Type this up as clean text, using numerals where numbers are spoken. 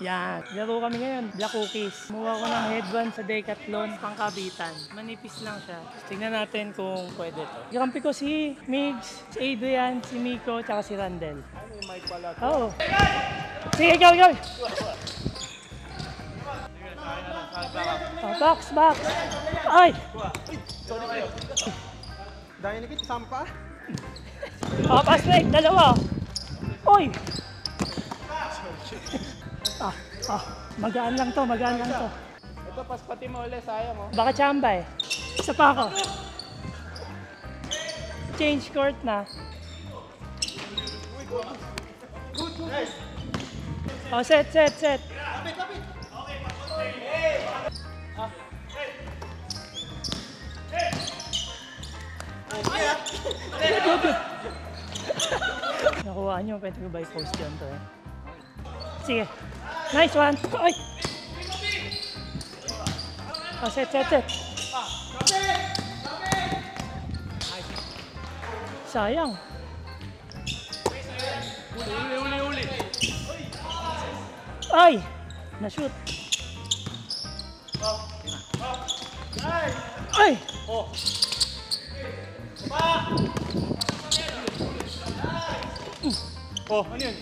Yan. Laro kami ngayon. Black cookies. Kumuha ko ng headband sa Decathlon. Pangkabitan. Manipis lang siya. Tingnan natin kung pwede to. Ikampi ko si Migs, si Adrian, si Miko, tsaka si Randel. Ano yung mic pala? Oo. Sige, ikaw, ikaw. Oh, box. Ay! Dahil nikit, sampa. Pass break, dalawa. Oy! Magaan lang to. Ito, paspati mo ulit, sayang oh. Baka chamba eh. Isa pa ako. Change court na. Oh, set. Good. Nakuha nyo, pwede ko ba i-post yun to eh? Sige. Nice one. Ay! Oh, set. Sayang. Uli. Ay! Na-shoot. Ay! Oh, ano yun?